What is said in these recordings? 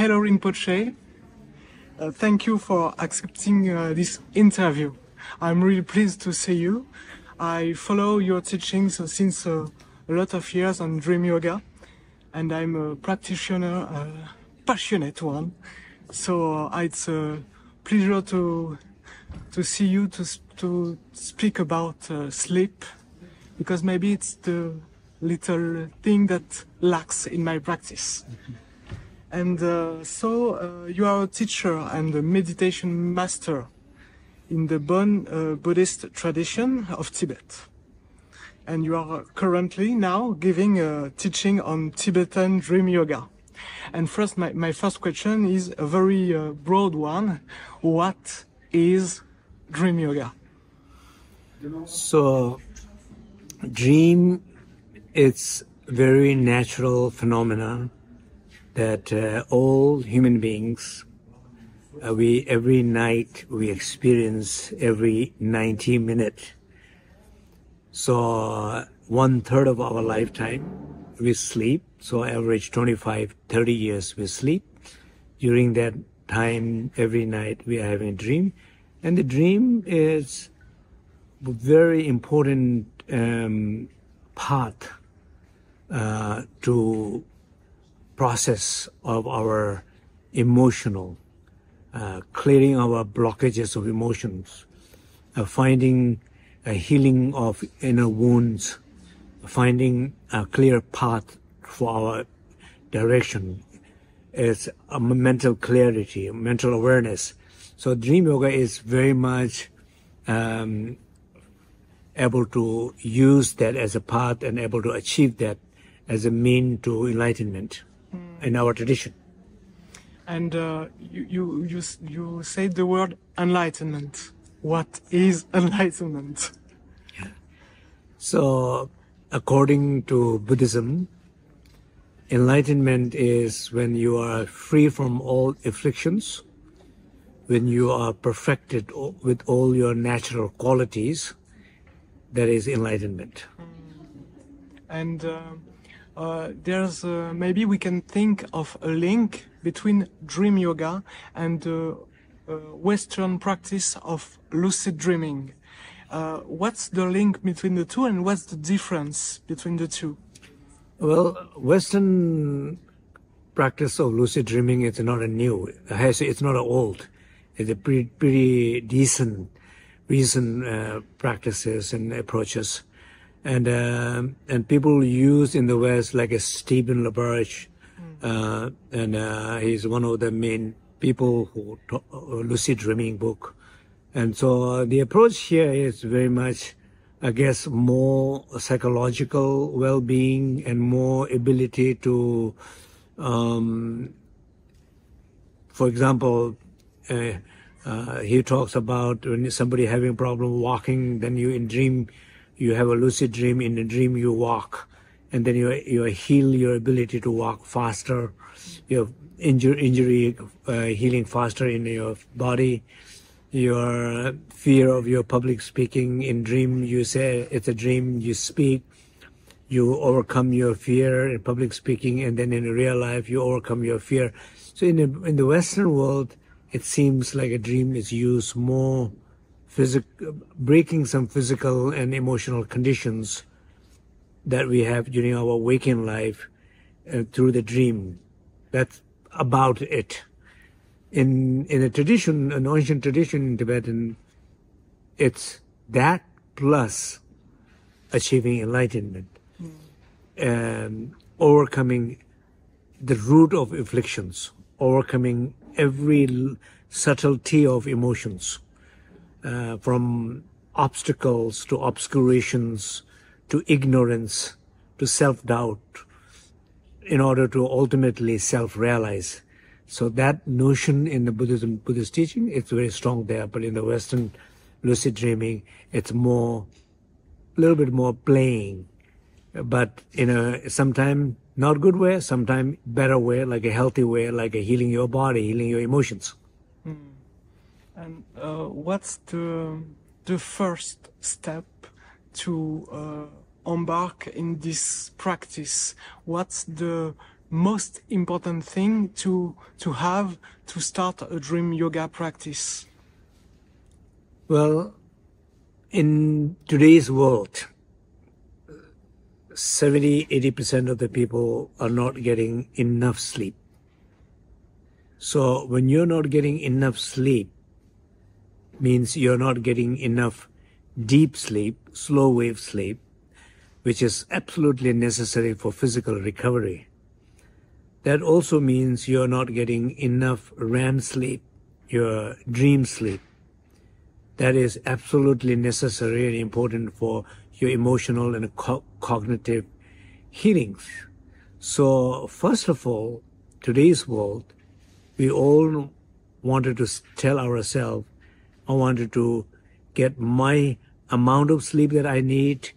Hello Rinpoche. Thank you for accepting this interview. I'm really pleased to see you. I follow your teachings since a lot of years on Dream Yoga, and I'm a practitioner, a passionate one. So it's a pleasure to see you, to speak about sleep, because maybe it's the little thing that lacks in my practice. And so you are a teacher and a meditation master in the Bon Buddhist tradition of Tibet. And you are currently now giving a teaching on Tibetan Dream Yoga. And first, my first question is a very broad one. What is Dream Yoga? So, dream is very natural phenomenon that all human beings, every night we experience every 90 minutes. So 1/3 of our lifetime we sleep. So average 25-30 years we sleep. During that time, every night we are having a dream. And the dream is a very important part to process of our emotional, clearing our blockages of emotions, finding a healing of inner wounds, finding a clear path for our direction. It's a mental clarity, mental awareness. So Dream Yoga is very much able to use that as a path and able to achieve that as a mean to enlightenment in our tradition. And you said the word enlightenment. What is enlightenment? Yeah. So according to Buddhism, enlightenment is when you are free from all afflictions, when you are perfected with all your natural qualities. That is enlightenment. And there's maybe we can think of a link between Dream Yoga and the Western practice of lucid dreaming. What's the link between the two, and what's the difference between the two? Well, Western practice of lucid dreaming is not a new. It's not old. It's a pretty decent, recent practices and approaches. And people use in the West like a Stephen LaBerge, and he's one of the main people who lucid dreaming book. And so the approach here is very much, I guess, more psychological well-being and more ability to, for example, he talks about when somebody having a problem walking, then you in dream, you have a lucid dream, in a dream you walk, and then you heal your ability to walk faster, your injury healing faster in your body, your fear of your public speaking. In dream you say it's a dream, you speak, you overcome your fear in public speaking, and then in real life you overcome your fear. So in the Western world, it seems like a dream is used more breaking some physical and emotional conditions that we have during our waking life through the dream. That's about it. In a tradition, an ancient tradition in Tibetan, it's that plus achieving enlightenment, overcoming the root of afflictions, overcoming every subtlety of emotions, from obstacles to obscurations to ignorance to self-doubt, in order to ultimately self-realize. So that notion in the Buddhist teaching, it's very strong there. But in the Western lucid dreaming, it's more, a little bit more playing, but in a sometimes not good way, sometimes better way, like a healthy way, like a healing your body, healing your emotions. And what's the first step to embark in this practice? What's the most important thing to have to start a dream yoga practice? Well, in today's world, 70–80% of the people are not getting enough sleep. So when you're not getting enough sleep, means you're not getting enough deep sleep, slow wave sleep, which is absolutely necessary for physical recovery. That also means you're not getting enough REM sleep, your dream sleep. That is absolutely necessary and important for your emotional and cognitive healings. So first of all, today's world, we all wanted to tell ourselves, I wanted to get my amount of sleep that I need,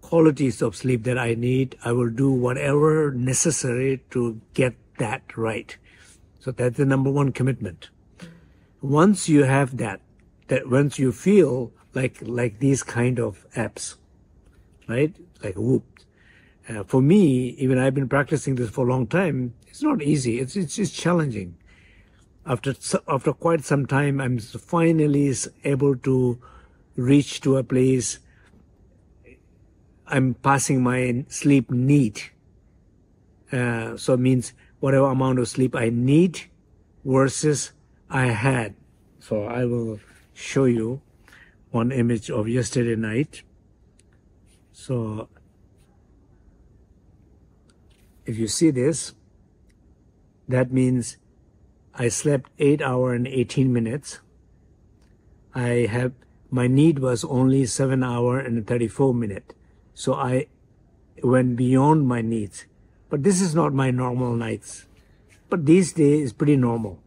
qualities of sleep that I need. I will do whatever necessary to get that right. So that's the number one commitment. Once you have that once you feel like these kind of apps, right? Like Whoop. For me, even I've been practicing this for a long time. It's not easy. It's challenging. After quite some time, I'm finally able to reach to a place. I'm passing my sleep need. So it means whatever amount of sleep I need versus I had. So I will show you one image of yesterday night. So if you see this, that means I slept 8 hours and 18 minutes. My need was only 7 hours and 34 minutes. So I went beyond my needs. But this is not my normal nights. But these days is pretty normal.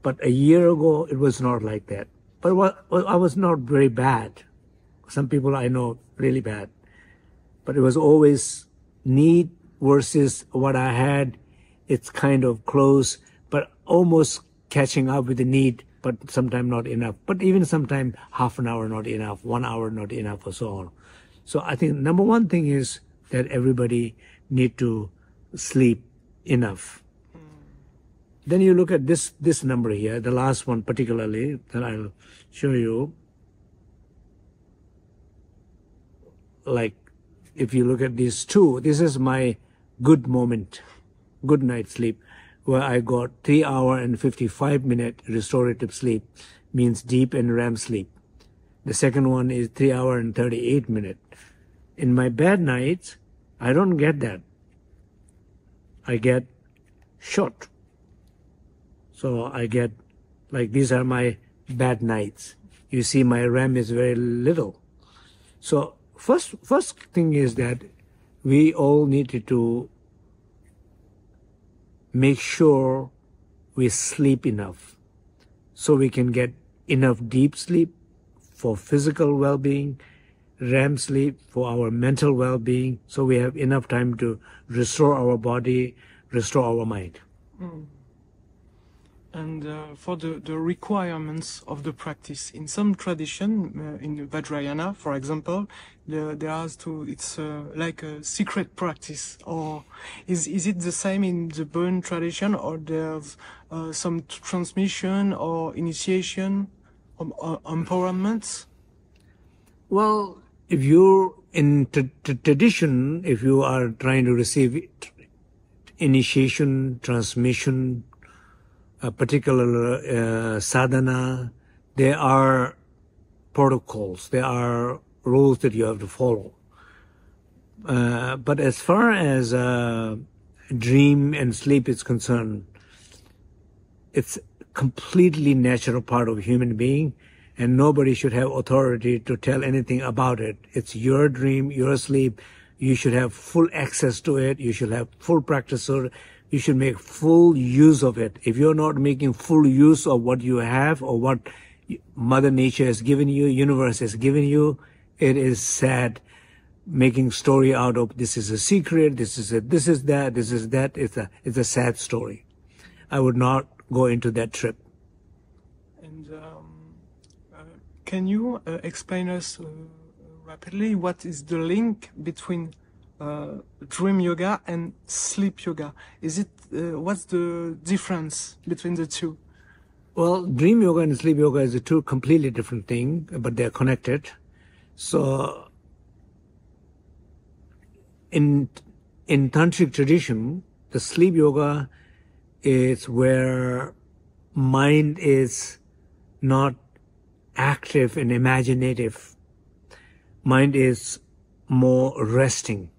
But a year ago, it was not like that. But I was not very bad. Some people I know really bad. But it was always need versus what I had. It's kind of close, but almost catching up with the need, but sometimes not enough. But even sometimes half an hour not enough, 1 hour not enough, or so on. So I think number one thing is that everybody need to sleep enough. Then you look at this number here, the last one particularly, that I'll show you. Like, if you look at these two, this is my good moment, good night sleep, where I got 3 hours and 55 minutes restorative sleep, means deep and REM sleep. The second one is 3 hours and 38 minutes. In my bad nights, I don't get that. I get short. So I get, like, these are my bad nights. You see my REM is very little. So first thing is that we all needed to make sure we sleep enough so we can get enough deep sleep for physical well-being, REM sleep for our mental well-being, so we have enough time to restore our body, restore our mind. And for the requirements of the practice, in some tradition, in Vajrayana, for example, it's like a secret practice. Or is it the same in the Burn tradition, or there's some transmission or initiation, empowerment? Well, if you're in tradition, if you are trying to receive initiation, transmission, a particular sadhana, there are protocols, there are rules that you have to follow. But as far as dream and sleep is concerned, it's completely natural part of human being, and nobody should have authority to tell anything about it. It's your dream, your sleep. You should have full access to it. You should have full practice of it. You should make full use of it. If you're not making full use of what you have or what Mother Nature has given you, universe has given you, it is sad. Making story out of this is a secret, this is that. It's a sad story. I would not go into that trip. And can you explain us rapidly what is the link between dream yoga and sleep yoga. Is it what's the difference between the two? Well, dream yoga and sleep yoga is a two completely different thing, but they're connected. So in tantric tradition, the sleep yoga is where mind is not active and imaginative. Mind is more resting.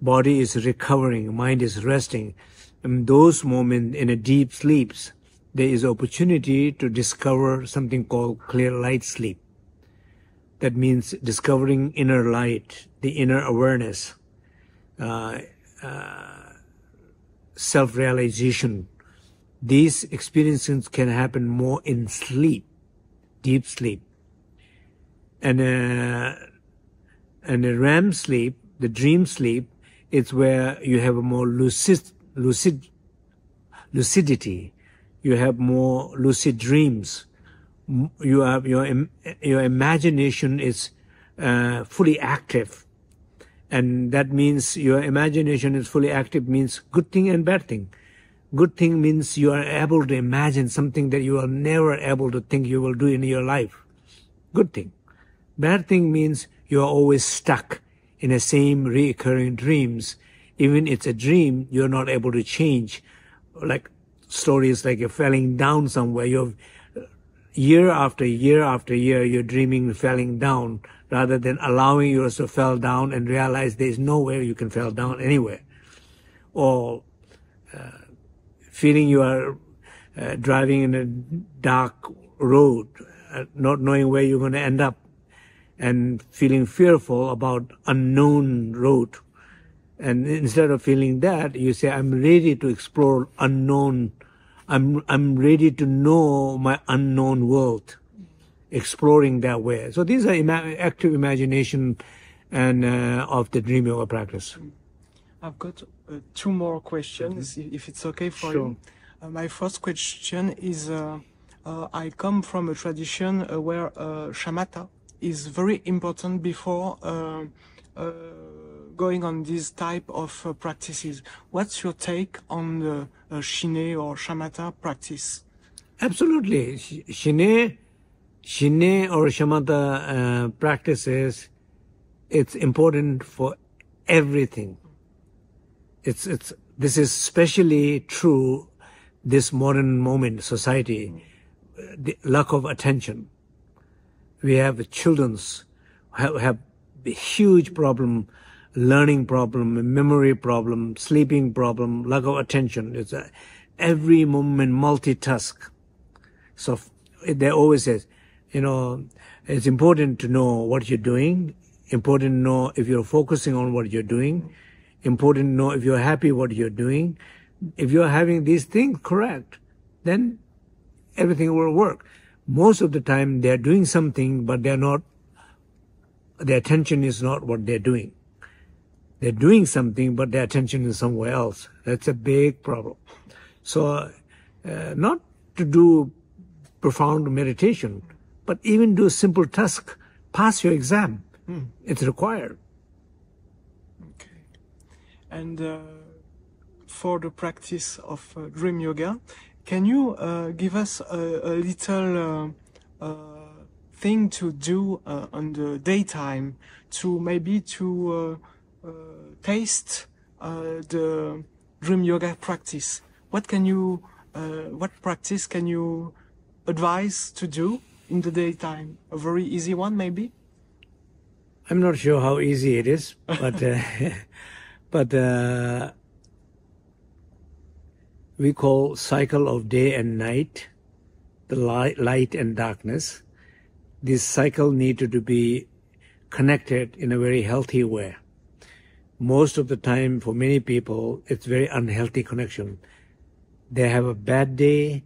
Body is recovering, mind is resting. In those moments, in a deep sleeps, there is opportunity to discover something called clear light sleep. That means discovering inner light, the inner awareness, self-realization. These experiences can happen more in sleep, deep sleep. And the REM sleep, the dream sleep, it's where you have a more lucidity. You have more lucid dreams. You have your imagination is fully active, and that means your imagination is fully active means good thing and bad thing. Good thing means you are able to imagine something that you are never able to think you will do in your life. Good thing. Bad thing means you are always stuck in the same recurring dreams. Even it's a dream, you're not able to change. Like stories like you're falling down somewhere. You're year after year after year, you're dreaming falling down rather than allowing yourself to fall down and realize there's nowhere you can fall down anywhere. Or feeling you are driving in a dark road, not knowing where you're going to end up, and feeling fearful about unknown road. And instead of feeling that, you say, I'm ready to explore unknown. I'm ready to know my unknown world, exploring that way. So these are active imagination and of the dream yoga practice. I've got two more questions, if it's okay for you. My first question is, I come from a tradition where shamatha is very important before going on this type of practices. What's your take on the Shine or shamatha practice? Absolutely. Shine or shamatha practices, it's important for everything. This is especially true this modern moment society, the lack of attention. We have children have a huge problem, learning problem, memory problem, sleeping problem, lack of attention. It's every moment multitask. So they always say, it's important to know what you're doing, important to know if you're focusing on what you're doing, important to know if you're happy what you're doing. If you're having these things correct, then everything will work. Most of the time they're doing something, but their attention is not what they're doing. They're doing something, but their attention is somewhere else. That's a big problem. So not to do profound meditation, but even do a simple task, pass your exam. It's required. Okay. And for the practice of dream yoga, can you give us a little thing to do on the daytime to maybe taste the dream yoga practice? What practice can you advise to do in the daytime? A very easy one, maybe? I'm not sure how easy it is, but we call cycle of day and night, the light and darkness. This cycle needed to be connected in a very healthy way. Most of the time, for many people, it's very unhealthy connection. They have a bad day,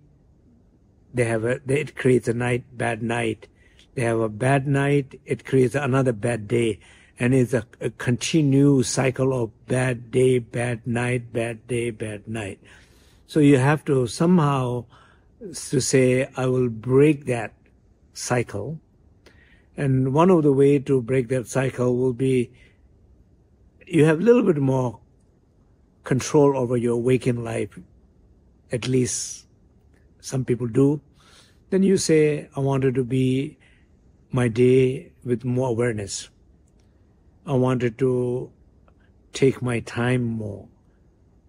it creates a bad night. They have a bad night, it creates another bad day. And it's a continuous cycle of bad day, bad night, bad day, bad night. So you have to somehow to say, I will break that cycle. And one of the ways to break that cycle will be you have a little bit more control over your waking life, at least some people do, then you say, I wanted to be my day with more awareness. I wanted to take my time more.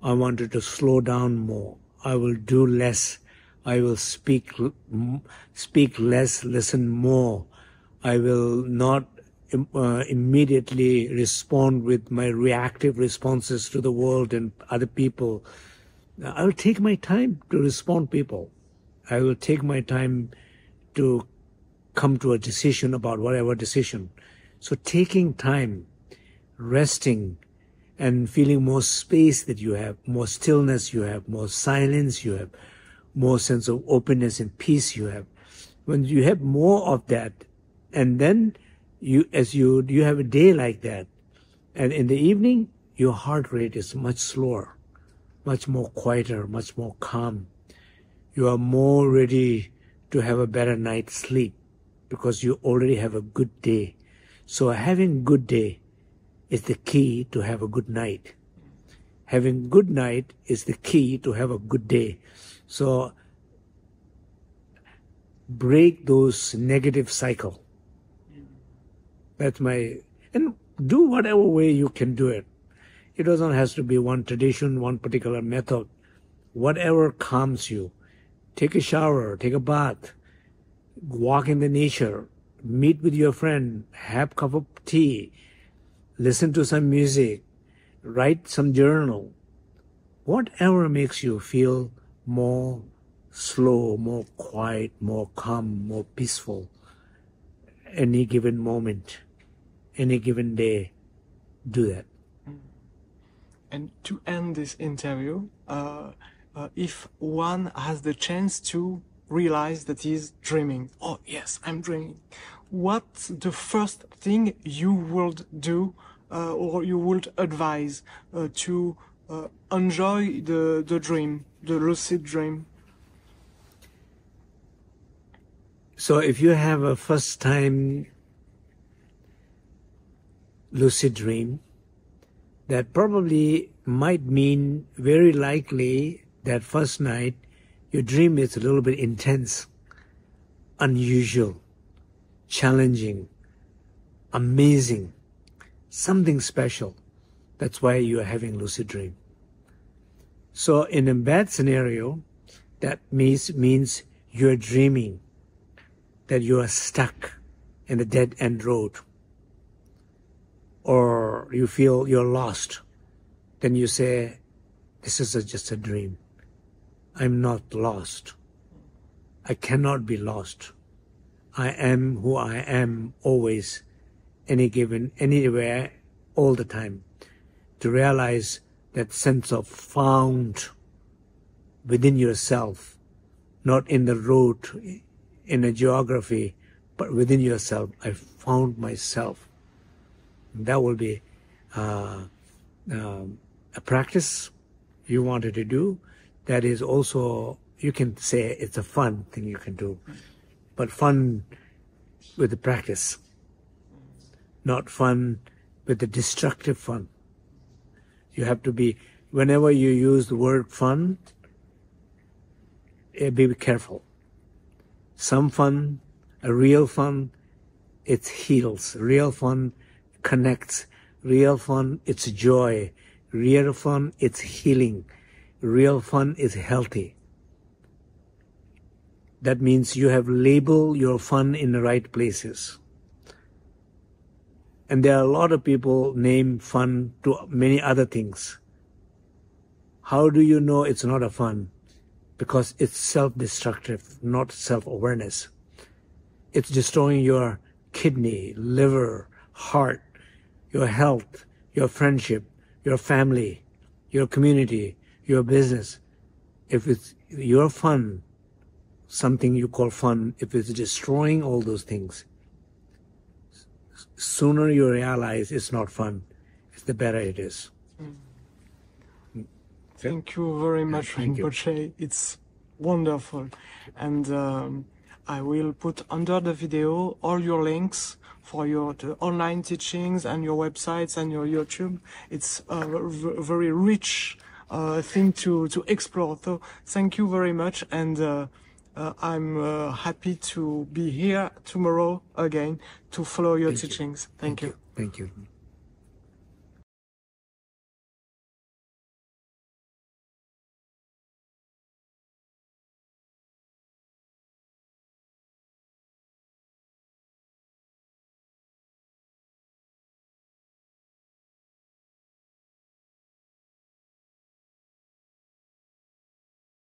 I wanted to slow down more. I will do less. I will speak less, listen more. I will not immediately respond with my reactive responses to the world and other people. I will take my time to respond to people. I will take my time to come to a decision about whatever decision. So taking time, resting, and feeling more space that you have, more stillness you have, more silence you have, more sense of openness and peace you have. When you have more of that, and then you have a day like that, and in the evening, your heart rate is much slower, much more quieter, much more calm. You are more ready to have a better night's sleep because you already have a good day. So having a good day is the key to have a good night. Having good night is the key to have a good day. So break those negative cycle. That's and do whatever way you can do it. It doesn't have to be one tradition, one particular method. Whatever calms you. Take a shower, take a bath, walk in the nature, meet with your friend, have a cup of tea, listen to some music, write some journal. Whatever makes you feel more slow, more quiet, more calm, more peaceful. Any given moment, any given day, do that. And to end this interview, if one has the chance to realize that he's dreaming, oh yes, I'm dreaming, what's the first thing you would do or you would advise to enjoy the dream, the lucid dream? So if you have a first time lucid dream, that probably might mean very likely that first night your dream is a little bit intense, unusual, challenging, amazing, something special. That's why you are having lucid dream. So in a bad scenario, that means you're dreaming that you are stuck in the dead end road, or you feel you're lost. Then you say, this is just a dream. I'm not lost. I cannot be lost. I am who I am always, anywhere, all the time. To realize that sense of found within yourself, not in the road, in a geography, but within yourself. I found myself. That will be a practice you wanted to do. That is also, you can say it's a fun thing you can do, but fun with the practice, not fun with the destructive fun. You have to be, whenever you use the word fun, be careful. Some fun, a real fun, it heals. Real fun connects. Real fun, it's joy. Real fun, it's healing. Real fun is healthy. That means you have labeled your fun in the right places. And there are a lot of people name fun to many other things. How do you know it's not a fun? Because it's self-destructive, not self-awareness. It's destroying your kidney, liver, heart, your health, your friendship, your family, your community, your business. If it's your fun, something you call fun, if it's destroying all those things, sooner you realize it's not fun, the better it is. Thank you very much, Rinpoche. It's wonderful. And I will put under the video all your links for your online teachings and your websites and your YouTube. It's a very rich thing to explore. So thank you very much, and I'm happy to be here tomorrow again to follow your teachings. Thank you. Thank you.